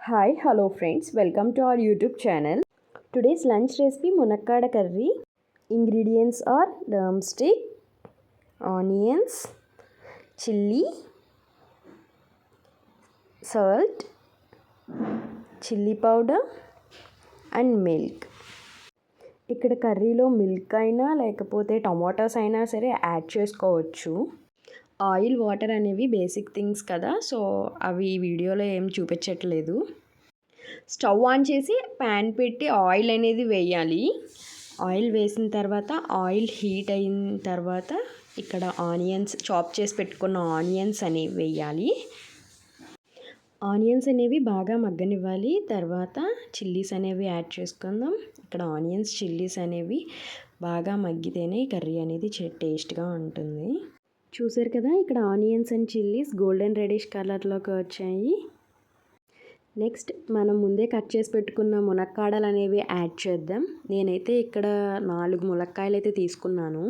Hi, hello friends, welcome to our YouTube channel. Today's lunch recipe munakkada curry. Ingredients are drumstick, onions, chilli, salt, chilli powder and milk. ఇక్కడ కర్రీలో milk అయినా లేకపోతే tomatoes అయినా సరే add చేసుకోవచ్చు. Oil water అనేవి basic things కదా, so అవి వీడియోలో ఏం చూపించట్లేదు. స్టవ్ ఆన్ చేసి ప్యాన్ పెట్టి ఆయిల్ అనేది వేయాలి. ఆయిల్ వేసిన తర్వాత ఆయిల్ హీట్ అయిన తర్వాత ఇక్కడ ఆనియన్స్ చాప్ చేసి పెట్టుకున్న ఆనియన్స్ అనేవి వేయాలి. ఆనియన్స్ అనేవి బాగా మగ్గనివ్వాలి. తర్వాత చిల్లీస్ అనేవి యాడ్ చేసుకుందాం. ఇక్కడ ఆనియన్స్ చిల్లీస్ అనేవి బాగా మగ్గితేనే కర్రీ అనేది టేస్ట్గా ఉంటుంది. చూసారు కదా, ఇక్కడ onions and chillies golden reddish కలర్లోకి వచ్చాయి. నెక్స్ట్ మనం ముందే కట్ చేసి పెట్టుకున్న మునక్కాడలు అనేవి యాడ్ చేద్దాం. నేనైతే ఇక్కడ 4 ములక్కాయలు అయితే తీసుకున్నాను.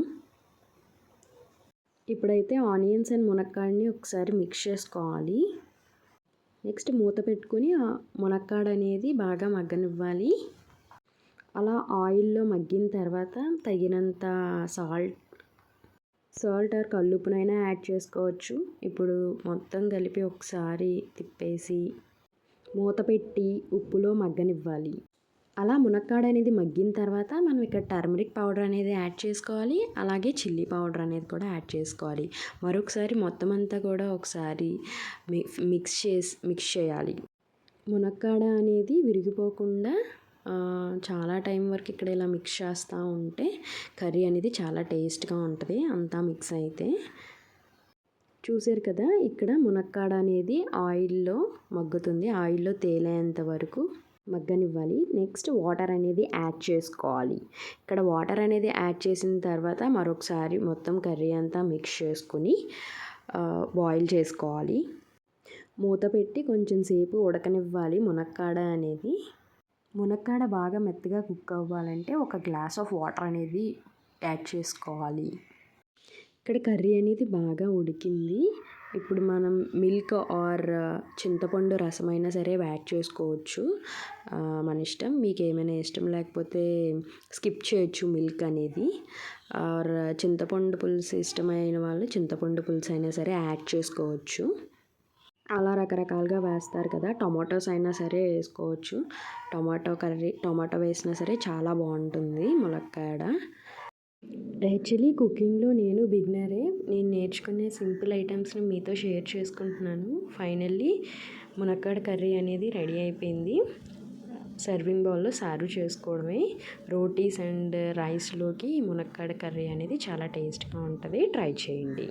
ఇప్పుడైతే ఆనియన్స్ అండ్ మునక్కాడని ఒకసారి మిక్స్ చేసుకోవాలి. నెక్స్ట్ మూత పెట్టుకుని మునక్కాడ అనేది బాగా మగ్గనివ్వాలి. అలా ఆయిల్లో మగ్గిన తర్వాత తగినంత సాల్ట్ ఆర్ కల్లుప్పునైనా యాడ్ చేసుకోవచ్చు. ఇప్పుడు మొత్తం కలిపి ఒకసారి తిప్పేసి మూత పెట్టి ఉప్పులో మగ్గనివ్వాలి. అలా మునక్కాడ అనేది మగ్గిన తర్వాత మనం ఇక్కడ టర్మరిక్ పౌడర్ అనేది యాడ్ చేసుకోవాలి. అలాగే చిల్లీ పౌడర్ అనేది కూడా యాడ్ చేసుకోవాలి. మరొకసారి మొత్తం అంతా కూడా ఒకసారి మిక్స్ చేయాలి. మునక్కాడ అనేది విరిగిపోకుండా చాలా టైం వరకు ఇక్కడ ఇలా మిక్స్ చేస్తూ ఉంటే కర్రీ అనేది చాలా టేస్ట్గా ఉంటుంది. అంతా మిక్స్ అయితే చూసారు కదా, ఇక్కడ మునక్కాడ అనేది ఆయిల్లో మగ్గుతుంది. ఆయిల్లో తేలేంత వరకు మగ్గనివ్వాలి. నెక్స్ట్ వాటర్ అనేది యాడ్ చేసుకోవాలి. ఇక్కడ వాటర్ అనేది యాడ్ చేసిన తర్వాత మరొకసారి మొత్తం కర్రీ అంతా మిక్స్ చేసుకుని బాయిల్ చేసుకోవాలి. మూత పెట్టి కొంచెం సేపు ఉడకనివ్వాలి. మునక్కాడ బాగా మెత్తగా కుక్ అవ్వాలంటే 1 గ్లాస్ ఆఫ్ వాటర్ అనేది యాడ్ చేసుకోవాలి. ఇక్కడ కర్రీ అనేది బాగా ఉడికింది. ఇప్పుడు మనం మిల్క్ ఆర్ చింతపండు రసం అయినా సరే యాడ్ చేసుకోవచ్చు. మన ఇష్టం. మీకు ఏమైనా ఇష్టం లేకపోతే స్కిప్ చేయొచ్చు మిల్క్ అనేది. ఆర్ చింతపండు పులుసు ఇష్టమైన వాళ్ళు చింతపండు పులుసు అయినా సరే యాడ్ చేసుకోవచ్చు. అలా రకరకాలుగా వేస్తారు కదా. టొమాటోస్ అయినా సరే వేసుకోవచ్చు. టొమాటో వేసినా సరే చాలా బాగుంటుంది ములక్కాడ. యాక్చువల్లీ కుకింగ్లో నేను బిగినరే. నేను నేర్చుకునే సింపుల్ ఐటమ్స్ని మీతో షేర్ చేసుకుంటున్నాను. ఫైనల్లీ మునక్కాడ కర్రీ అనేది రెడీ అయిపోయింది. సర్వింగ్ బౌల్లో సర్వ్ చేసుకోవడమే. రోటీస్ అండ్ రైస్లోకి మునక్కాడ కర్రీ అనేది చాలా టేస్ట్గా ఉంటుంది. ట్రై చేయండి.